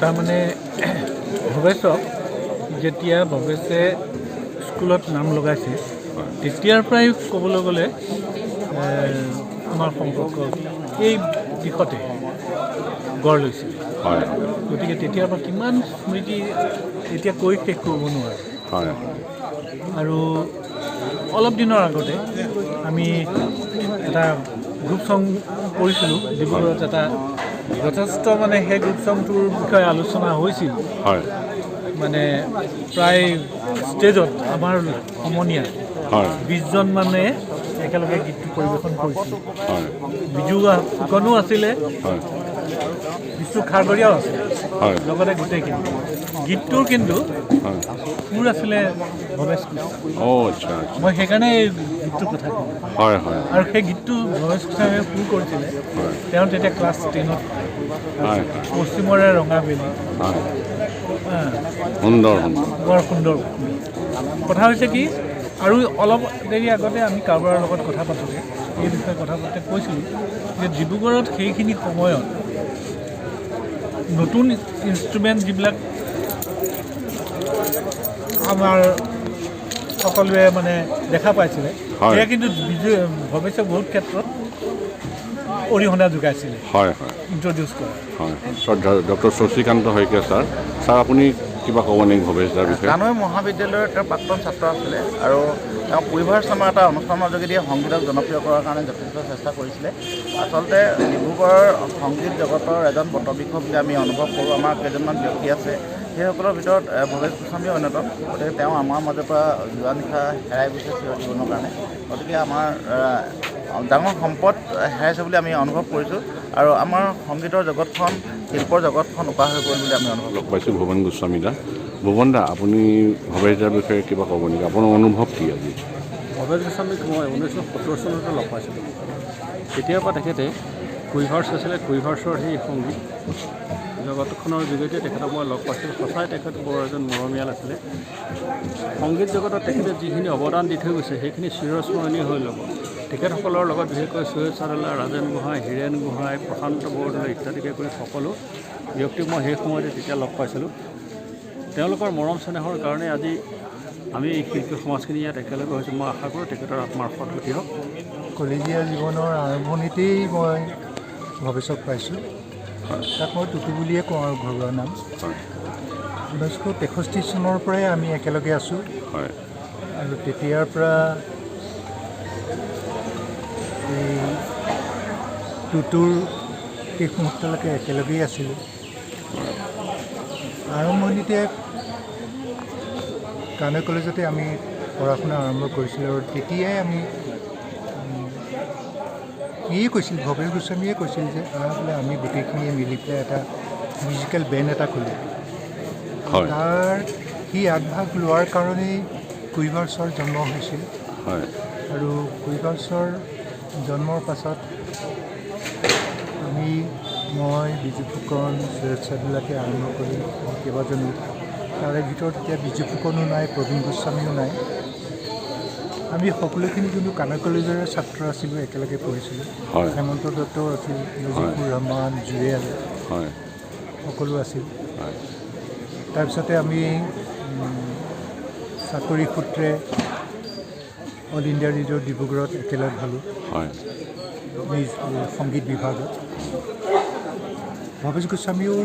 তাৰমানে ভৱেশক যেতিয়া ভৱেশে স্কুলত নাম লগাইছে তেতিয়াৰ পৰাই ক'বলৈ গ'লে আমাৰ সম্পৰ্ক এই দিশতে গঢ় লৈছিল। গতিকে তেতিয়াৰ পৰা কিমান স্মৃতি এতিয়া কৈ শেষ কৰিব নোৱাৰোঁ। আৰু অলপ দিনৰ আগতে আমি এটা গ্ৰুপ ছং কৰিছিলোঁ ডিব্ৰুগড়ত। এটা যথেষ্ট মানে সেই গ্ৰুপ ছংটোৰ বিষয়ে আলোচনা হৈছিল। মানে প্ৰায় ষ্টেজত আমাৰ সমনীয়া 20জন মানে একেলগে গীতটো পৰিৱেশন কৰিছিল। বিজু ফুকনো আছিলে, বিষ্ণু খাৰগৰীয়াও আছিলে, লগতে গোটেইখিনি। গীতটোৰ কিন্তু সুৰ আছিলে ভৱেশ গোস্বামী। মই সেইকাৰণে এই গীতটোৰ কথা কওঁ। আৰু সেই গীতটো ভৱেশ গোস্বামীয়ে সুৰ কৰিছিলে। তেওঁ তেতিয়া ক্লাছ 10ত পশ্চিমৰে ৰঙাবেলি। বৰ সুন্দৰ কথা হৈছে কি, আৰু অলপ দেৰি আগতে আমি কাৰোবাৰ লগত কথা পাতোঁতে এই বিষয়ে কথা পাতোঁতে কৈছিলোঁ যে ডিব্ৰুগড়ত সেইখিনি সময়ত নতুন ইনষ্ট্ৰুমেণ্ট যিবিলাক আমাৰ সকলোৱে মানে দেখা পাইছিলে, সেয়া কিন্তু ভৱেশে বহুত ক্ষেত্ৰত অৰিহণা যোগাইছিলে ইণ্ট্ৰডিউচ কৰা। ডক্টৰ শশীকান্ত শইকীয়া ছাৰ আপুনি কিবা ক'ব নেকি ভৱেশ দাৰ বিষয়ে? কানৈ মহাবিদ্যালয়ৰ তেওঁ প্ৰাক্তন ছাত্ৰ আছিলে আৰু তেওঁ কুইভাৰ্ছ নামৰ এটা অনুষ্ঠানৰ যোগেদি সংগীতক জনপ্ৰিয় কৰাৰ কাৰণে যথেষ্ট চেষ্টা কৰিছিলে। আচলতে ডিব্ৰুগড়ৰ সংগীত জগতৰ এজন বটবৃক্ষ বুলি আমি অনুভৱ কৰোঁ। আমাৰ কেইজনমান ব্যক্তি আছে, সেইসকলৰ ভিতৰত ভৱেশ গোস্বামী অন্যতম। গতিকে তেওঁ আমাৰ মাজৰ পৰা যোৱা নিশা হেৰাই গৈছে চিৰজীৱনৰ কাৰণে। গতিকে আমাৰ ডাঙৰ সম্পদ হেৰাইছে বুলি আমি অনুভৱ কৰিছোঁ আৰু আমাৰ সংগীতৰ জগতখন, শিল্পৰ জগতখন উপাস হৈ পৰিল বুলি আমি অনুভৱ লগ পাইছোঁ। ভুৱন গোস্বামী দা, ভুৱন দা আপুনি ভৱেশ দাৰ বিষয়ে কিবা ক'ব নেকি? আপোনাৰ অনুভৱ কি আজি? ভৱেশ গোস্বামীক মই 1970 চনতে লগ পাইছিলোঁ। তেতিয়াৰ পৰা তেখেতে কুইভাৰ্ছ আছিলে, কুইভাৰ্ছৰ সেই সংগীত জগতখনৰ যোগেদি তেখেতক মই লগ পাইছিলোঁ। সঁচাই তেখেত বৰ এজন মৰমীয়াল আছিলে। সংগীত জগতত তেখেতে যিখিনি অৱদান দি থৈ গৈছে সেইখিনি চিৰস্মৰণীয় হৈ ল'ব। তেখেতসকলৰ লগত বিশেষকৈ সৈয়দ চাদুল্লাহ, ৰাজেন গোহাঁই, হীৰেণ গোহাঁই, প্ৰশান্ত বৰদলৈ ইত্যাদিকে কৰি সকলো ব্যক্তিক মই সেই সময়তে তেতিয়া লগ পাইছিলোঁ। তেওঁলোকৰ মৰম চেনেহৰ কাৰণে আজি আমি এই শিল্পী সমাজখিনি ইয়াত একেলগে হৈছোঁ। মই আশা কৰোঁ তেখেতৰ আত্মাৰ সদ্গতি হওক। কলেজীয়া জীৱনৰ আৰম্ভণিতেই মই ভৱেশক পাইছোঁ। তাক মই টুটু বুলিয়ে কওঁ আৰু ঘৰুৱা নাম। 1963 চনৰ পৰাই আমি একেলগে আছোঁ আৰু তেতিয়াৰ পৰা এই টুটুৰ শেষ মুহূৰ্তলৈকে একেলগেই আছিলোঁ। আৰম্ভণিতে কানৈ কলেজতে আমি পঢ়া শুনা আৰম্ভ কৰিছিলোঁ আৰু তেতিয়াই আমি ইয়ে কৈছিল, ভৱেশ গোস্বামীয়ে কৈছিল যে বোলে আমি গোটেইখিনিয়ে মিলি পেলাই এটা মিউজিকেল বেণ্ড এটা খুলিম। তাৰ সি আগভাগ লোৱাৰ কাৰণেই কুইভাৰ্ছৰ জন্ম হৈছিল। আৰু কুইভাৰ্ছৰ জন্মৰ পাছত আমি, মই, বিজু ফুকন, সৈয়দ চাদুল্লাহকে আৰম্ভ কৰি কেইবাজনো, তাৰে ভিতৰত এতিয়া বিজু ফুকনো নাই, প্ৰবীণ গোস্বামীও নাই। আমি সকলোখিনি কিন্তু কানৈ কলেজৰে ছাত্ৰ আছিলোঁ, একেলগে পঢ়িছিলোঁ। হেমন্ত দত্তও আছিল, নজিবুৰ ৰহমান, জুৱেল সকলো আছিল। তাৰপিছতে আমি চাকৰি সূত্ৰে অল ইণ্ডিয়া ৰেডিঅ' ডিব্ৰুগড়ত একেলগ হ'লোঁ সংগীত বিভাগত। ভৱেশ গোস্বামীও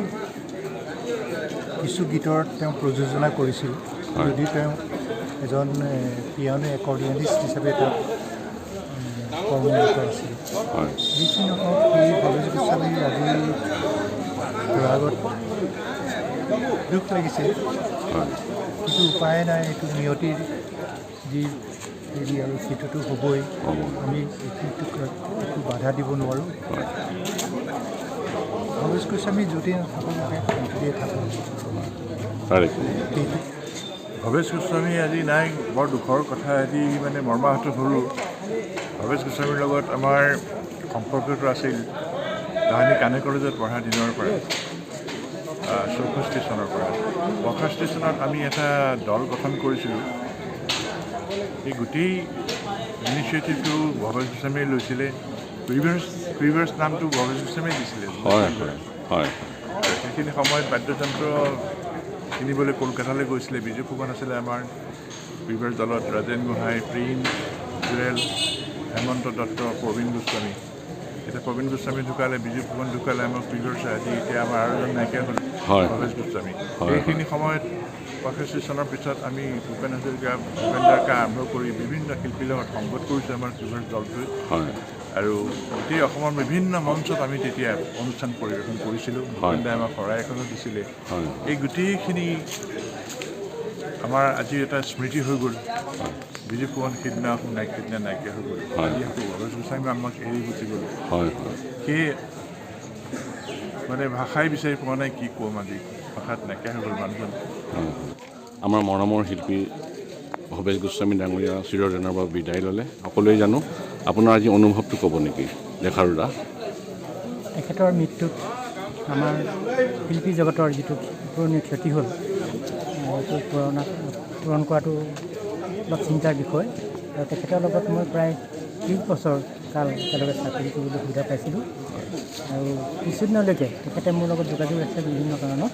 কিছু গীতৰ তেওঁ প্ৰযোজনা কৰিছিল, যদিও তেওঁ এজন পিয়ানো একৰ্ডিয়নিষ্ট হিচাপে তাত কৰ্মৰত আছিল। যিখিনি নহওক, সেই ভৱেশ গোস্বামীৰ আজি আগত দুখ লাগিছে, কিন্তু উপায় নাই। এইটো নিয়তিৰ যি হেৰি আৰু সেইটোতো হ'বই। আমি এইটোক একো বাধা দিব নোৱাৰোঁ। ভৱেশ গোস্বামী যদি নাথাকক শান্তিৰে থাকক। ভৱেশ গোস্বামী আজি নাই, বৰ দুখৰ কথা। আজি মানে মৰ্মাহত হ'লোঁ। ভৱেশ গোস্বামীৰ লগত আমাৰ সম্পৰ্কটো আছিল তাহানি কানৈ কলেজত পঢ়া দিনৰ পৰা, 64 চনৰ পৰা। 65 চনত আমি এটা দল গঠন কৰিছিলোঁ। এই গোটেই ইনিচিয়েটিভটো ভৱেশ গোস্বামীয়ে লৈছিলে। কুইভাৰ্ছ নামটো ভৱেশ গোস্বামীয়ে দিছিলে। সেইখিনি সময়ত বাদ্যযন্ত্ৰ কিনিবলৈ কলকাতালৈ গৈছিলে। বিজু ফুকন আছিলে আমাৰ কুইভাৰ্ছ দলত, ৰাজেন গোহাঁই, প্ৰিন্স, জুৱেল, হেমন্ত দত্ত, প্ৰবীণ গোস্বামী। এতিয়া প্ৰবীণ গোস্বামী ঢুকালে, বিজু ফুকন ঢুকালে, আমাৰ কুইভাৰ্ছ আজি এতিয়া আমাৰ আৰু এজন নাইকিয়া হ'ল ভৱেশ গোস্বামী। সেইখিনি সময়ত 65 চনৰ পিছত আমি ভূপেন হাজৰিকা, ভূপেন দাকে আৰম্ভ কৰি বিভিন্ন শিল্পীৰ লগত সংগত কৰিছোঁ আমাৰ কুইভাৰ্ছ দলটোৱে। আৰু গোটেই অসমৰ বিভিন্ন মঞ্চত আমি তেতিয়া অনুষ্ঠান পৰিৱেশন কৰিছিলোঁ। ভূপেন দাই আমাক শৰাই এখনো দিছিলে। এই গোটেইখিনি আমাৰ আজি এটা স্মৃতি হৈ গ'ল। বিজু ফুকন সিদিনা নাইকিয়া হৈ গ'ল। আজি আকৌ ভৱেশ গোস্বামী আমাক এৰি গুচি গ'ল। সেয়ে মানে ভাষাই বিচাৰি পোৱা নাই, কি ক'ম আজি, ভাষাত নাইকিয়া হৈ গ'ল মানুহজন। আমাৰ মৰমৰ শিল্পী ভৱেশ গোস্বামী ডাঙৰীয়া চিৰদিনৰ পৰা বিদায় ল'লে, সকলোৱে জানো। আপোনাৰ আজি অনুভৱটো ক'ব নেকি লেখাৰুদা? তেখেতৰ মৃত্যুত আমাৰ শিল্পী জগতৰ যিটো পুৰণি ক্ষতি হ'ল, সেইটো পূৰণ কৰাটো অলপ চিন্তাৰ বিষয়। আৰু তেখেতৰ লগত মই প্ৰায় 30 বছৰ কাল একেলগে চাকৰি কৰিবলৈ সুবিধা পাইছিলোঁ। আৰু কিছুদিনলৈকে তেখেতে মোৰ লগত যোগাযোগ ৰাখে বিভিন্ন কাৰণত।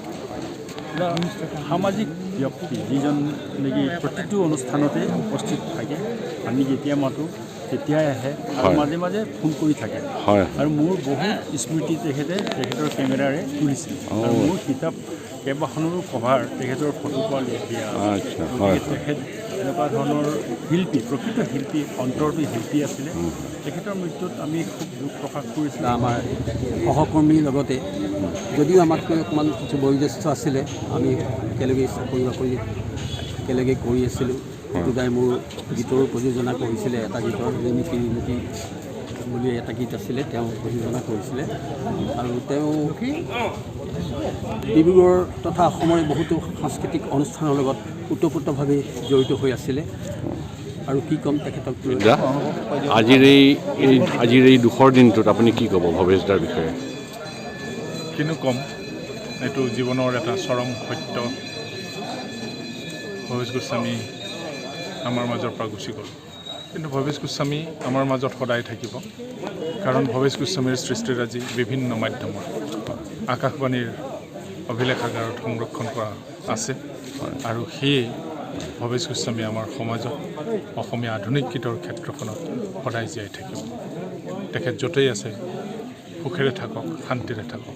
সামাজিক ব্যক্তি যিজন নেকি প্ৰতিটো অনুষ্ঠানতে উপস্থিত থাকে, আমি যেতিয়া মাতোঁ তেতিয়াই আহে আৰু মাজে মাজে ফোন কৰি থাকে। আৰু মোৰ বহুত স্মৃতি তেখেতৰ কেমেৰাৰে তুলিছিল। আৰু মোৰ কিতাপ কেইবাখনৰো কভাৰ তেখেতৰ ফটো পৰা দিয়া। তেখেত এনেকুৱা ধৰণৰ শিল্পী, প্ৰকৃত শিল্পী, অন্তৰটো শিল্পী আছিলে। তেখেতৰ মৃত্যুত আমি খুব দুখ প্ৰকাশ কৰিছিলোঁ। আমাৰ সহকৰ্মীৰ লগতে যদিও আমাতকৈ অকণমান কিছু বয়োজ্যেষ্ঠ আছিলে, আমি একেলগে চাকৰি বাকৰি একেলগে কৰি আছিলোঁ। দুদাই মোৰ গীতৰো প্ৰযোজনা কৰিছিলে। এটা গীতৰ ৰিমিতি বুলি এটা গীত আছিলে, তেওঁ প্ৰযোজনা কৰিছিলে। আৰু তেওঁ ডিব্ৰুগড় তথা অসমৰে বহুতো সাংস্কৃতিক অনুষ্ঠানৰ লগত ওতঃপ্ৰোতভাৱে জড়িত হৈ আছিলে। আৰু কি ক'ম তেখেতক লৈ। আজিৰ এই দুখৰ দিনটোত আপুনি কি ক'ব ভৱেশ দাৰ বিষয়ে? কিনো ক'ম, এইটো জীৱনৰ এটা চৰম সত্য। ভৱেশ গোস্বামী আমাৰ মাজৰ পৰা গুচি গ'ল, কিন্তু ভৱেশ গোস্বামী আমাৰ মাজত সদায় থাকিব। কাৰণ ভৱেশ গোস্বামীৰ সৃষ্টিৰাজি বিভিন্ন মাধ্যমৰ আকাশবাণীৰ অভিলেখাগাৰত সংৰক্ষণ কৰা আছে। আৰু সেয়ে ভৱেশ গোস্বামী আমাৰ সমাজত, অসমীয়া আধুনিক গীতৰ ক্ষেত্ৰখনত সদায় জীয়াই থাকিব। তেখেত য'তেই আছে সুখেৰে থাকক, শান্তিৰে থাকক।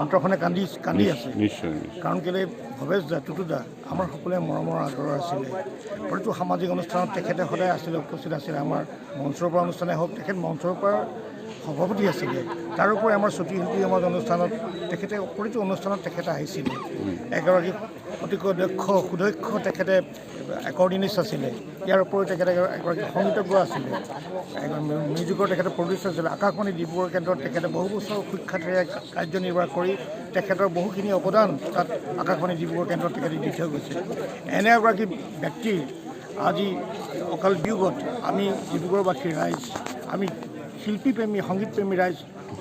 অন্তৰখনে কান্দি আছে। নিশ্চয়। কাৰণ কেলৈ ভৱেশ দা, টুটু দা আমাৰ সকলোৱে মৰমৰ আদৰৰ আছিলে। প্ৰতিটো সামাজিক অনুষ্ঠানত তেখেতে সদায় আছিলে, উপস্থিত আছিলে। আমাৰ মঞ্চৰ পৰা অনুষ্ঠানে হওক, তেখেত মঞ্চৰ পৰা সভাপতি আছিলে। তাৰোপৰি আমাৰ চুটি শিল্পী সমাজ অনুষ্ঠানত তেখেতে প্ৰতিটো অনুষ্ঠানত তেখেতে আহিছিলে। এগৰাকী অতিকৈ সুদক্ষ তেখেতে একৰ্ডিনিষ্ট আছিলে। ইয়াৰ উপৰিও তেখেতে এগৰাকী সংগীতজ্ঞ আছিলে। মিউজিকৰ তেখেতে প্ৰডিউচাৰ আছিলে। আকাশবাণী ডিব্ৰুগড় কেন্দ্ৰত তেখেতে বহু বছৰ সুখ্যাতিৰে কাৰ্যনিৰ্বাহ কৰি তেখেতৰ বহুখিনি অৱদান তাত আকাশবাণী ডিব্ৰুগড় কেন্দ্ৰত তেখেতে দি থৈ গৈছে। এনে এগৰাকী ব্যক্তিৰ আজি অকাল বিয়োগত আমি ডিব্ৰুগড়বাসী ৰাইজ, আমি শিল্পীপ্ৰেমী, সংগীতপ্ৰেমী ৰাইজ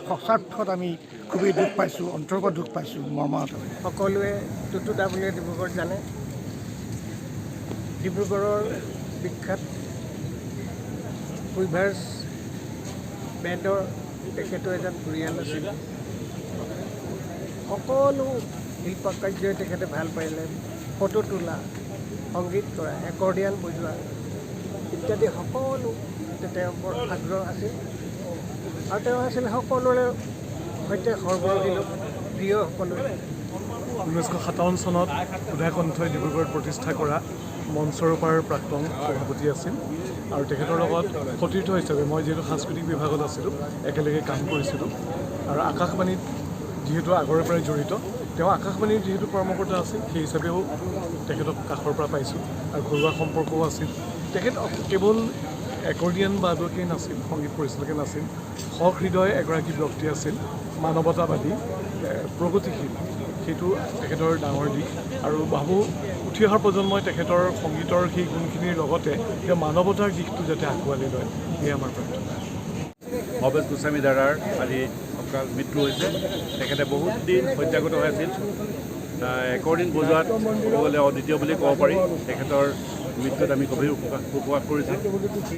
সঁচাৰ্থত আমি খুবেই দুখ পাইছোঁ, অন্তৰৰ পৰা দুখ পাইছোঁ, মৰ্মাহত। সকলোৱে টুটু দা বুলিয়ে ডিব্ৰুগড় জানে। ডিব্ৰুগড়ৰ বিখ্যাত কুইভাৰ্ছ বেণ্ডৰ তেখেতো এজন পৰিয়াল আছিল। সকলো শিল্প কাৰ্যই তেখেতে ভাল পাইলে। ফটো তোলা, সংগীত কৰা, একৰ্ডিয়ান বজোৱা ইত্যাদি সকলো তেওঁৰ বৰ আগ্ৰহ আছিল। আৰু তেওঁ আছিল সকলোৰে সৈতে সৰ্বৰ্গী লোক, প্ৰিয় সকলোৰে। 1957 চনত সুধা কণ্ঠই ডিব্ৰুগড়ত প্ৰতিষ্ঠা কৰা মঞ্চৰূপাৰ প্ৰাক্তন সভাপতি আছিল। আৰু তেখেতৰ লগত সতীৰ্থ হিচাপে মই যিহেতু সাংস্কৃতিক বিভাগত আছিলোঁ, একেলগে কাম কৰিছিলোঁ। আৰু আকাশবাণীত যিহেতু আগৰে পৰাই জড়িত, তেওঁ আকাশবাণীৰ যিহেতু কৰ্মকৰ্তা আছিল, সেই হিচাপেও তেখেতক কাষৰ পৰা পাইছোঁ। আৰু ঘৰুৱা সম্পৰ্কও আছিল। তেখেত কেৱল একৰ্ডিয়ান বাদকেই নাছিল, সংগীত পৰিচালকে নাছিল, সহৃদয় এগৰাকী ব্যক্তি আছিল, মানৱতাবাদী, প্ৰগতিশীল। সেইটো তেখেতৰ ডাঙৰ দিশ। আৰু ভাবোঁ উঠি অহাৰ প্ৰজন্মই তেখেতৰ সংগীতৰ সেই গুণখিনিৰ লগতে তেওঁ মানৱতাৰ দিশটো যাতে আঁকোৱালি লয়, সেয়ে আমাৰ প্ৰাৰ্থনা। ভৱেশ গোস্বামী দাদাৰ আজি অকাল মৃত্যু হৈছে। তেখেতে বহুত দিন সত্যাগত হৈ আছিল। একৰ্ডিং বজোৱাত ক'ব গ'লে অদ্বিতীয় বুলি ক'ব পাৰি। তেখেতৰ মৃত্যুত আমি গভীৰ শোক প্ৰকাশ কৰিছোঁ।